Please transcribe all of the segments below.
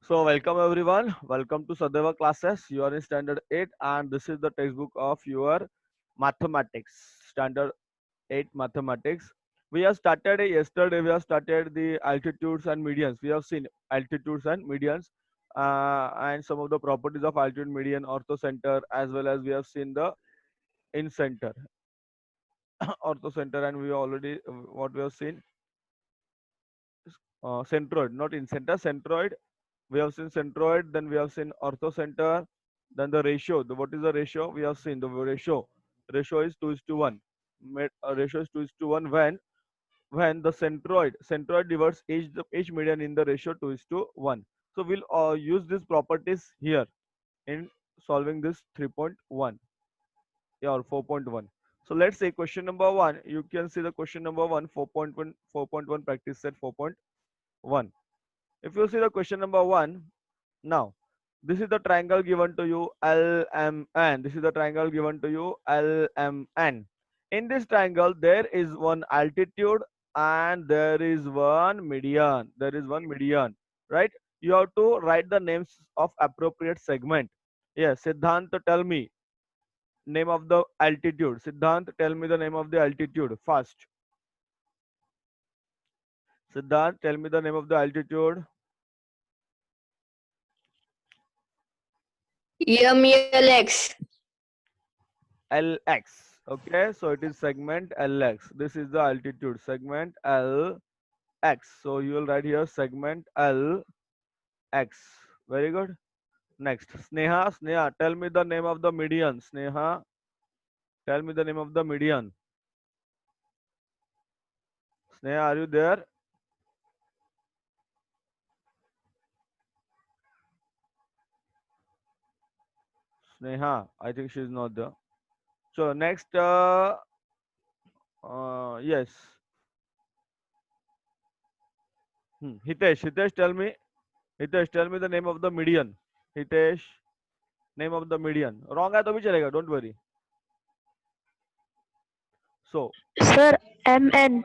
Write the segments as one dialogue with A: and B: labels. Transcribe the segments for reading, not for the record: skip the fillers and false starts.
A: So welcome everyone. Welcome to Sadeva classes. You are in standard 8 and this is the textbook of your mathematics. Standard 8 mathematics. We have started yesterday. We have started the altitudes and medians. We have seen altitudes and medians and some of the properties of altitude, median, orthocenter, as well as we have seen the in center, orthocenter, and we already what we have seen centroid, not in center, centroid. We have seen centroid, then we have seen orthocenter, then the ratio. What is the ratio? We have seen the ratio. Ratio is 2 is to 1. Ratio is 2 is to 1 when the centroid divides each median in the ratio 2 is to 1. So we'll use these properties here in solving this 3.1 or 4.1. So let's say question number 1. You can see the question number 1, 4.1, 4.1 practice set 4.1. If you see the question number 1, now, this is the triangle given to you LMN. This is the triangle given to you LMN. In this triangle, there is one altitude and there is one median. There is one median, right? You have to write the names of appropriate segment. Yes, Siddhant, tell me name of the altitude. Siddhant, tell me the name of the altitude fast. Siddhant, tell me the name of the altitude.
B: MLX.
A: LX. Okay, so it is segment LX. This is the altitude segment LX. So you will write here segment LX. Very good. Next, Sneha. Sneha, tell me the name of the median. Sneha, tell me the name of the median. Sneha, are you there? Sneha, I think she is not there. So next, yes. Hitesh, Hitesh, tell me. Hitesh, tell me the name of the median. Hitesh, name of the median. Wrong है तो भी चलेगा. Don't worry. So
B: Sir, MN.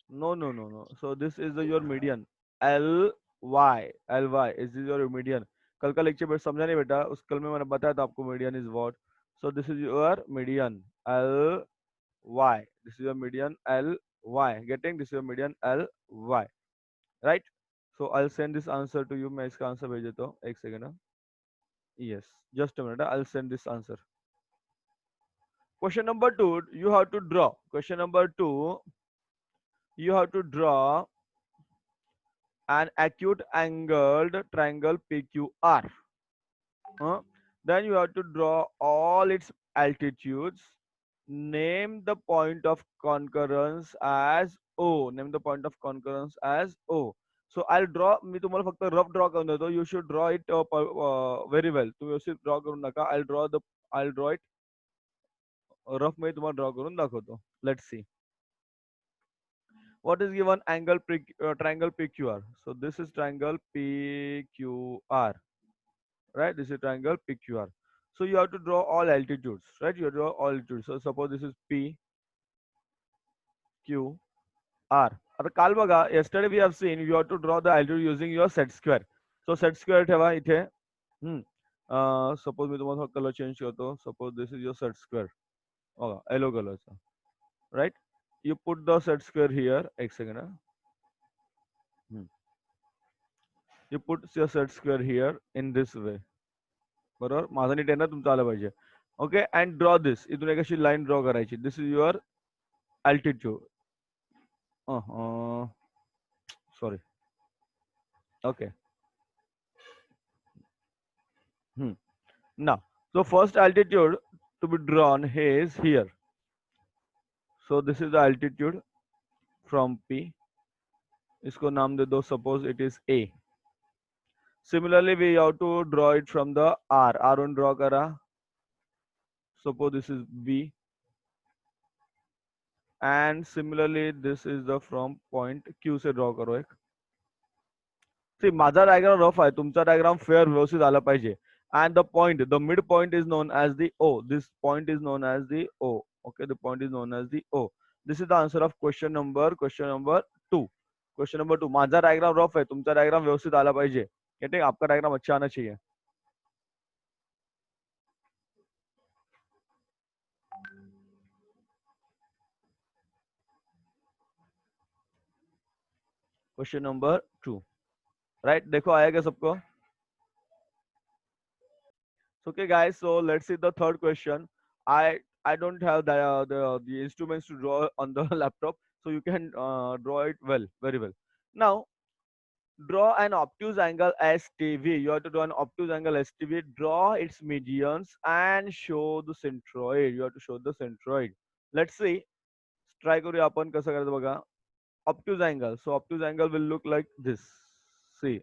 A: no, no, no, no. So this is your median. Ly is this your median. कल का lecture बेटा समझा नहीं बेटा, उस कल में मैंने बताया था आपको median is what. So this is your median Ly. This is your median Ly. Getting this is your median Ly. Right? So I'll send this answer to you. मैं इसका आंसर भेज देता हूँ. एक second. Yes. Just a minute. I'll send this answer. Question number 2. You have to draw. Question number 2. You have to draw an acute angled triangle PQR. Then you have to draw all its altitudes. Name the point of concurrence as O. Name the point of concurrence as O. So I'll draw. मी तुम्हाला फक्त rough draw करून देतो. You should draw it very well. तुम्ही व्यवस्थित draw करू नका. I'll draw it rough मध्ये तुम्हाला draw करून दाखवतो. Let's see. What is given angle triangle PQR? So this is triangle PQR, right? This is triangle PQR. So you have to draw all altitudes, right? You draw all altitudes. So suppose this is P, Q, R. आता काल बघा, yesterday we have seen you have to draw the altitude using your set square. So set square ठेवा इथे. Suppose मी तुम्हाला color change करतो. Suppose this is your set square. बघा, yellow color चा, right? You put the set square here. एक second. You put your set square here in this way. बरोबर, माझा NEET आहे ना, तुमचं आलं पाहिजे. Okay, and draw this. इथून एक अशी लाईन ड्रॉ करायची. This is your altitude. Sorry. Okay. Now, so first altitude to be drawn is here. So this is the altitude from P. इसको नाम दे दो, suppose it is A. Similarly, we have to draw it from the R. R1 draw करा. Suppose this is B. And similarly, this is the from point Q से draw करो एक. See, माझा diagram rough आहे, तुमचा diagram fair व्यवस्थित आला पाहिजे. And the point, the midpoint is known as the O. This point is known as the O. Okay, the point is known as the O. This is the answer of question number 2. Question number 2. माझा diagram rough आहे, तुमचा diagram व्यवस्थित आला पाहिजे. Getting? आपका diagram अच्छा आना चाहिए. Question number 2. राइट, देखो आया क्या सबको? Okay, guys. So let's see the third question. I don't have the instruments to draw on the laptop, so you can draw it well, very well. Now, draw an obtuse angle STV. You have to draw an obtuse angle STV. Draw its medians and show the centroid. You have to show the centroid. Let's see. Try करूया आपण कसं करायचं बघा. Obtuse angle. So obtuse angle will look like this. See,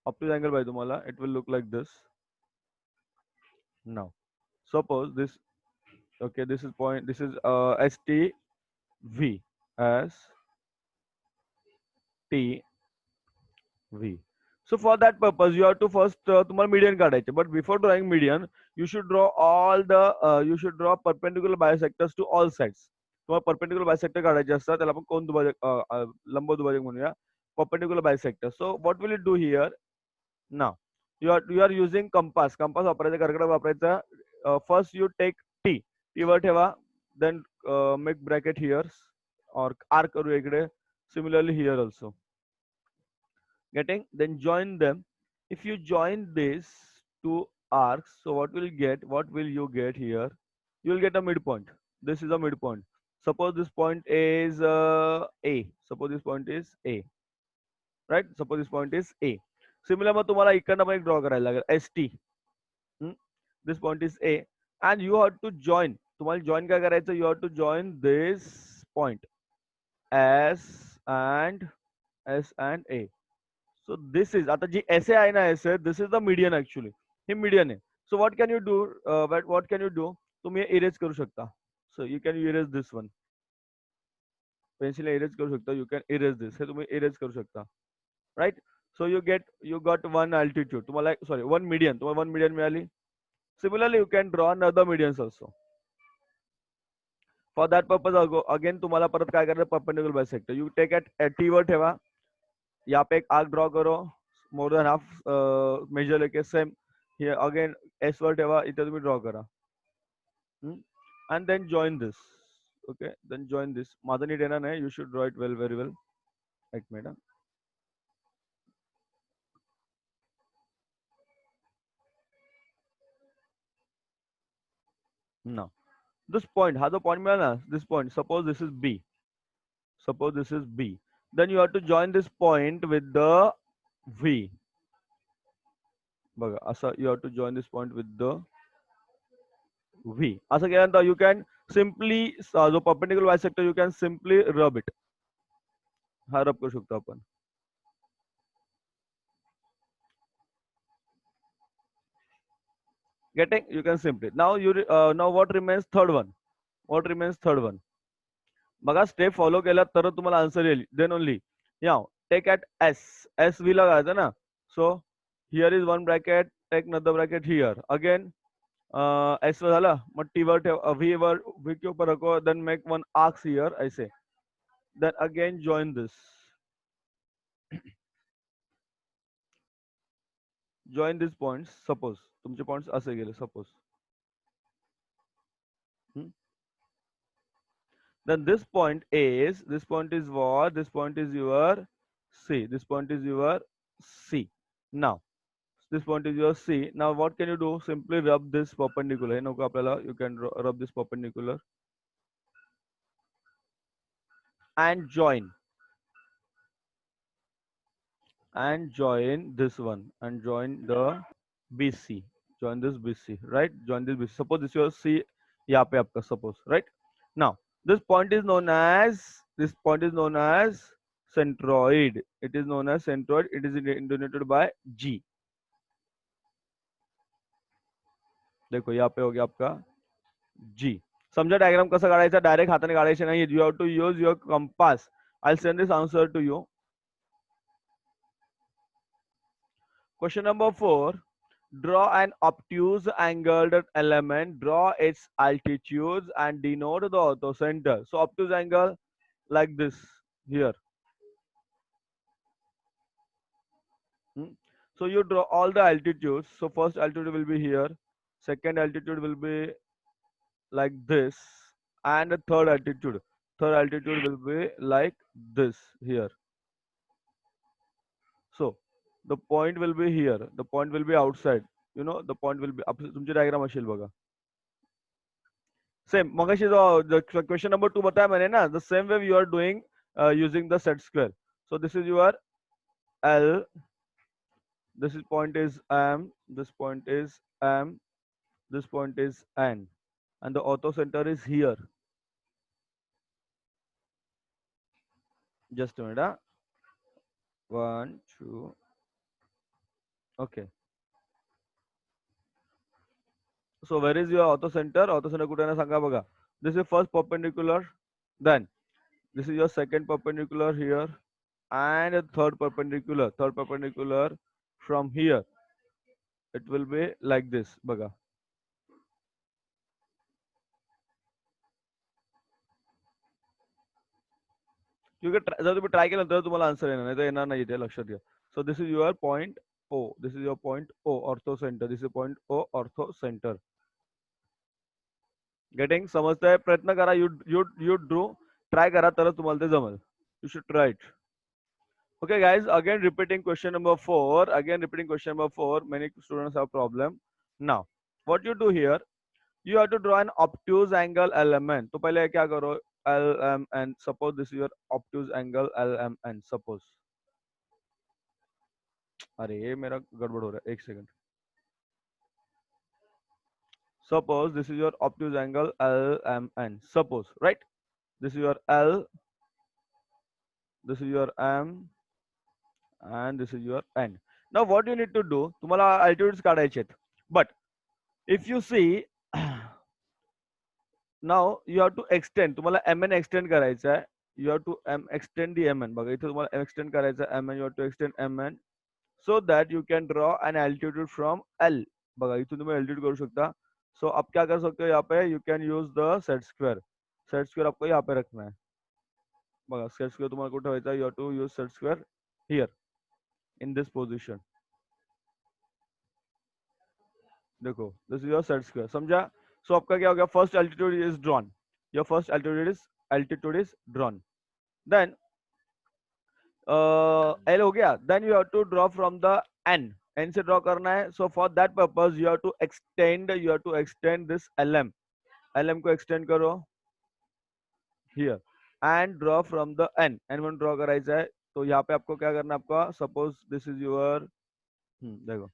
A: obtuse angle by तुम्हाला, it will look like this. Now, suppose this. Okay, this is point. This is STV as TV. So for that purpose, you have to first तुम्हाला median काढायचे. But before drawing median, you should draw all the you should draw perpendicular bisectors to all sides. तुम्हाला perpendicular bisector काढायचे असतात. त्याला आपण कोण दुभाजक लंब दुभाजक म्हणूया. Perpendicular bisector. So what will you do here? Now you are using compass. Compass वापरायचा, कर्कट वापरायचा. First you take T. T वर ठेवा. Then make bracket here or arc करूया इकडे. Similarly here also. Getting? Then join them. If you join these two arcs, so what will you get? What will you get here? You will get a midpoint. This is a midpoint. Suppose this point is A. Suppose this point is A. Right? Suppose this point is A. Similar मग तुम्हाला इकडनं पण एक draw करायला लागेल. ST. This point is A. And you have to join. तुम्हाला join काय करायचं? You have to join this point. S and A. So this is आता जी ऐसे आहे ना ऐसे, this is the median actually. Hey median आहे. So what can you do? What can you do? तुम्ही erase करू शकता. So you can erase this one. Pencil erase करू शकता. You can erase this. हे तुम्ही erase करू शकता. Right? So you got one altitude. तुम्हाला sorry one median. तुम्हाला one median मिळाली. Similarly, you can draw another medians also. For that purpose, again तुम्हाला परत काय करायचं? Perpendicular bisector. You take at T वर ठेवा. यहाँ पे एक आर्क ड्रॉ करो. More than half मेजर लेके सेम. Here again S वर ठेवा. इथे तुम्ही ड्रॉ करा. And then join this. Okay, then join this. माझं नीट येणार नाही. You should draw it well, very well. एक मिनिट. Now, this point, हा जो point मिळाला ना, this point, suppose this is B. Suppose this is B. Then you have to join this point with the V. बघा असं you have to join this point with the V. असं केल्यानंतर you can simply जो perpendicular bisector you can simply rub it. हा रब करू शकतो आपण. Getting? You can simply. Now now what remains? Third one. What remains? Third one. बघा step follow केला तर तुम्हाला आन्सर येईल. देन ओनली या टेक ॲट एस व्ही ला घालायचं ना. So here is one bracket. Take another bracket here again. S वर झालं. मग टी वर ठेव. व्ही के ऊपर रखो. Then make one arcs here ऐसे. Then again join this. Join this points. Suppose तुमचे पॉइंट्स असे गेले. Suppose then this point is what? This point is your C. This point is your C. Now this point is your C. Now what can you do? Simply rub this perpendicular. You can rub this perpendicular and join this one and join the BC. Join this BC, right? Join this BC. Suppose this is your C. यहाँ पे आपका suppose, right? Now this point is known as centroid. It is known as centroid. It is denoted by G. देखो यहाँ पे हो गया आपका G. समझा डायग्राम कसा काढायचा? डायरेक्ट हाताने काढायचे नाही. You have to use your compass. I'll send this answer to you. Question number 4. Draw an obtuse angled element. Draw its altitudes and denote the orthocenter. So obtuse angle like this here. So you draw all the altitudes. So first altitude will be here, second altitude will be like this, and the third altitude will be like this here. So the point will be here, the point will be outside, the point will be तुमची diagram असेल बघा. Same मगाशी जो question number 2 बताया मैंने ना, the same way you are doing using the set square. So this is your L, this is point is M, this point is M, this point is N, and the ortho center is here. Just a minute. 1, 2. Okay. So where is your ortho center? Ortho center कुठे आहे ना सांगा बघा. This is first perpendicular. Then this is your second perpendicular here, and a third perpendicular. Third perpendicular from here. It will be like this. बघा. क्योंकि जर तुम्ही try केलं तर तुम्हाला आन्सर येणार नाही तर येणार नाही इथे लक्षात घ्या. So this is your point O. This is your point O, ortho center. This is point O, ortho center. Getting समजतंय? प्रयत्न करा. You do. Try करा तरच तुम्हाला ते जमल. You should try it. Okay, guys. Again, repeating question number 4. Again, repeating question number 4. Many students have problem. Now, what you do here? You have to draw an obtuse angle LMN. तो पहले क्या करो? LMN. Suppose this is your obtuse angle LMN. Suppose. अरे ये मेरा गड़बड़ हो रहा है. एक second. Suppose this is your obtuse angle LMN. Suppose, right? This is your L. This is your M. And this is your N. Now what you need to do, तुम्हाला altitudes काढायचे आहेत. But if you see, now you have to extend. तुम्हाला MN extend करायचा आहे. You have to extend the MN. बघा इथे तुम्हाला extend करायचा आहे MN. You have to extend MN so that you can draw an altitude from L. बघा इथून तुम्ही altitude करू शकता. So आप क्या कर सकते हो यहाँ पे? You can use the set square. Set square आपको यहाँ पे रखना है. बघा set square तुम्हाला कुठे ठेवायचा है? You have to use set square here in this position. देखो, this is your set square. समझा? So आपका क्या हो गया? First altitude is drawn. Your first altitude is drawn. Then L हो गया. Then you have to draw from the N. N से draw करना है. So for that purpose you have to extend this LM. LM को extend करो here and draw from the N. N1 draw करायचा है. तो यहाँ पे आपको क्या करना है? आपका suppose this is your देखो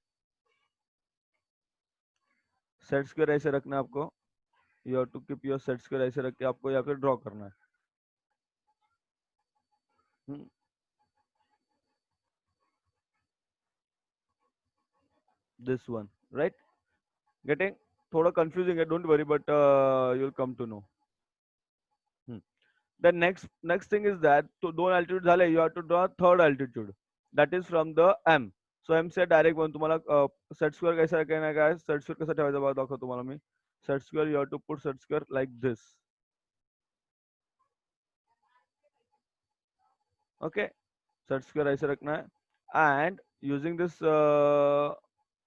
A: सेट स्क्वायर ऐसे रखना है आपको. You have to keep your set square ऐसे रख के आपको यहाँ पे ड्रॉ करना है. This one, right? Getting थोड़ा confusing है, don't worry, but you'll come to know. The next thing is that तो दोन altitude झाले, you have to draw third altitude. That is from the M. So M से direct one तुम्हाला set square कैसा कहना है guys? Set square कैसा ठेवायचा बघा दाखव तुम्हाला मी. Set square you have to put set square like this. Okay, set square ऐसे रखना है and using this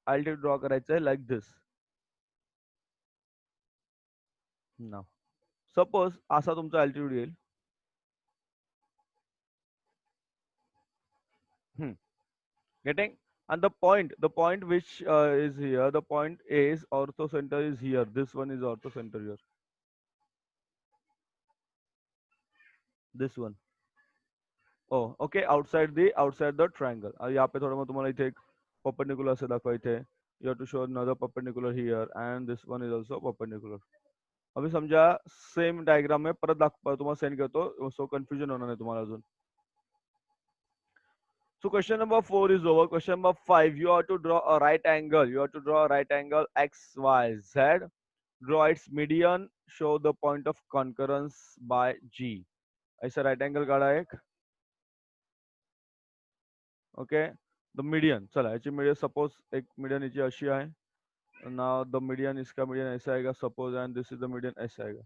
A: altitude draw करायचं आहे like this. Now suppose असा तुमचा altitude येईल. Getting? And the point which is here, the point is ortho center is here. This one is ortho center here. This one. Oh, okay. Outside the triangle. यहाँ पे थोड़ा मैं तुम्हारा इथे एक perpendicular से दाखवा इथे. You have to show another perpendicular here, and this one is also perpendicular. अभी समझा? Same diagram में परत दाखवा तुम्हाला send करतो. So confusion होणार नाही तुम्हाला अजून. So question number 4 is over. Question number 5, you have to draw a right angle. You have to draw a right angle XYZ. Draw its median. Show the point of concurrence by G. ऐसा right angle काढा एक. Okay. The median. चला याची median suppose एक median याची अशी आहे. Now the median इसका median ऐसा आएगा suppose, and this is the median ऐसा आएगा.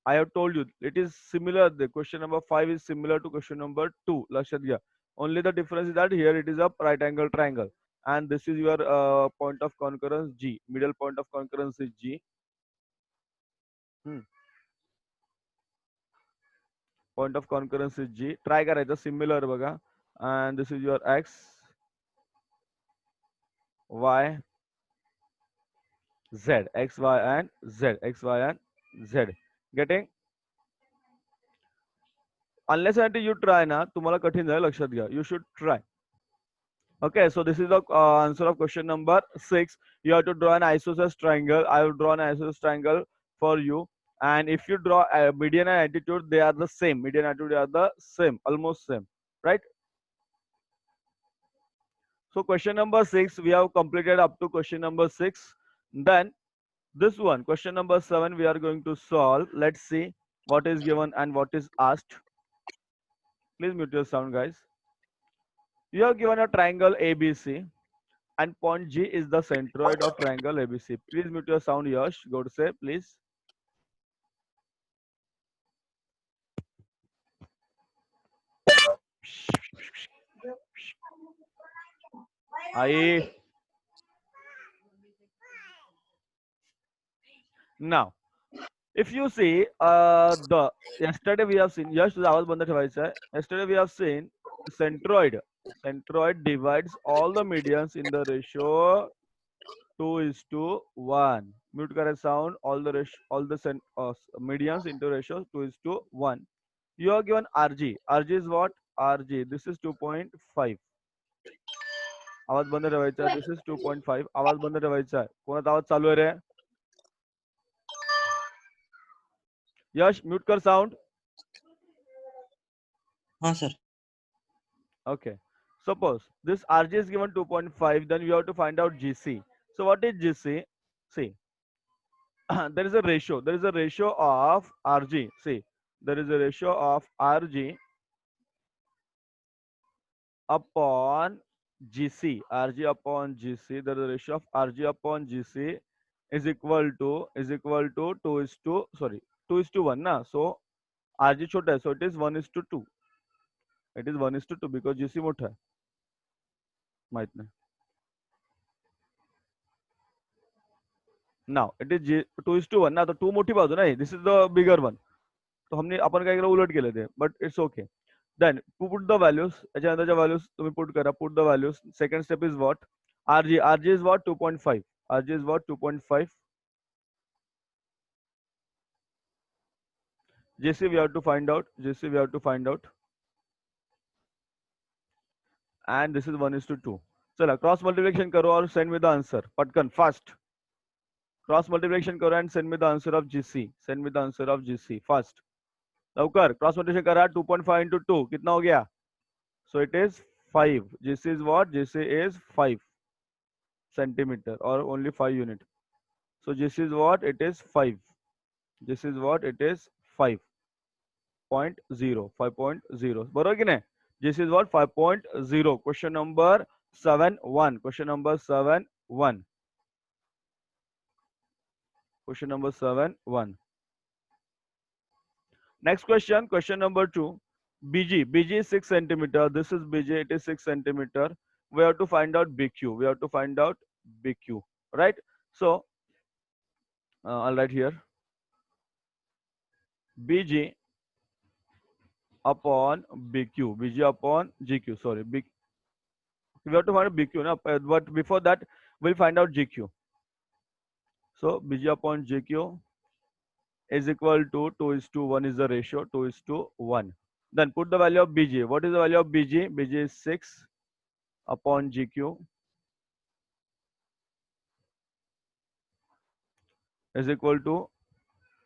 A: I have told you it is similar. The question number 5 is similar to question number 2. लक्षात घ्या. Only the difference is that here it is a right angle triangle. and this is your point of concurrence G. Middle point of concurrence is G. Point of concurrence is G. Try करायचं similar बघा. And this is your X, Y, Z. X, Y, and Z. X, Y, and Z. Getting? Unless until you try ना, तुम्हाला कठीण जाईल, लक्षात घ्या. You should try. Okay, so this is the answer of question number 6. You have to draw an isosceles triangle. I will draw an isosceles triangle for you. And if you draw a median and altitude, they are the same. Median and altitude are the same, almost same, right? So question number 6, we have completed up to question number 6. Then this one, question number 7, we are going to solve. Let's see what is given and what is asked. Please mute your sound, guys. You have given a triangle ABC and point G is the centroid of triangle ABC. Please mute your sound, Yash. Go to say, please. I now, if you see the yesterday we have seen, Yash, तुझा आवाज बंद ठेवायचा आहे. Yesterday we have seen centroid. Centroid divides all the medians in the ratio 2:1. Mute kare sound. All the medians into ratio 2:1. You are given RG. RG is what? RG. This is 2.5. आवाज बंद ठेवायचा. This is 2.5. आवाज बंद ठेवायचा. कोणाचा आवाज चालू आहे रे? यश म्यूट कर sound.
C: हाँ sir.
A: Okay. Suppose this RG is given 2.5, then we have to find out GC. So what is GC? See, there is a ratio. There is a ratio of RG. See, there is a ratio of RG upon GC. RG upon GC. There is a ratio of RG upon GC is equal to 2:1 ना. So RG छोटा है, so it is 1:2. It is 1:2 because GC मोठा है. माहित नाही. Now it is 2:1 ना, तो 2 मोठी बाजू ना. This is the bigger one. तो हमने अपन काय केलं, उलट केले ते, but it's okay. Then put the values. याच्यानंतरच्या values तुम्ही put करा. Put the values. Second step is what? RG. RG is what? 2.5. RG is what? 2.5. JC we have to find out. JC we have to find out. And this is 1:2. चला cross multiplication करो और send me the answer. पटकन fast. Cross multiplication करो and send me the answer of GC. Send me the answer of GC fast. लवकर cross multiplication करा. 2.5 into 2 कितना हो गया? So it is 5. GC is what? GC is 5 centimeter or only 5 unit. So GC is what? It is 5. This is what? It is 5.0. 5.0. बरोबर की नाही? This is what? 5.0. Question number 7.1. Question number 7.1. Question number 7.1. Next question. Question number 2. BG. BG is 6 centimeter. This is BG. It is 6 centimeter. We have to find out BQ. We have to find out BQ. Right? So I'll write here. BG upon BQ. BG upon GQ. Sorry. We have to find out BQ. No? But before that, we'll find out GQ. So BG upon GQ is equal to 2:1 is the ratio. 2:1. Then put the value of BG. What is the value of BG? BG is 6 upon GQ is equal to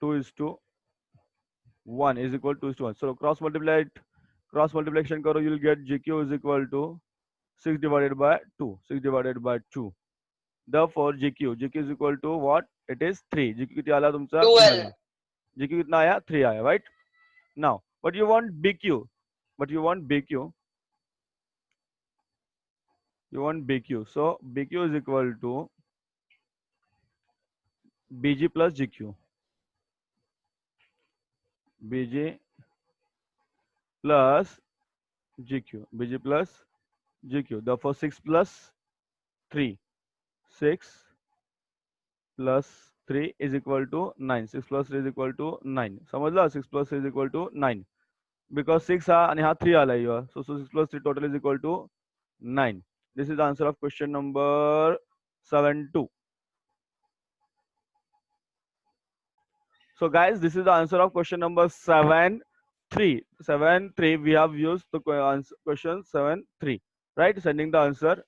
A: 2:1 is equal to 2:1. So cross multiplication karo, you'll get GQ is equal to 6 divided by 2. 6 divided by 2. Therefore GQ is equal to what? It is 3. GQ किती आला तुमचा?
B: 12.
A: GQ कितना आया? 3 आया, right? Now, but you want BQ. You want BQ. So BQ is equal to BG plus GQ. BG plus GQ. BG plus GQ. Therefore 6 plus 3. 6 plus 3 is equal to 9. 6 plus 3 is equal to 9. समजला? 6 plus 3 is equal to 9. Because 6 हा आणि हा 3 आला here. So 6 plus 3 total is equal to 9. This is the answer of question number 7-2. So guys, this is the answer of question number 7-3. 7-3 we have used the question 7-3. Right? Sending the answer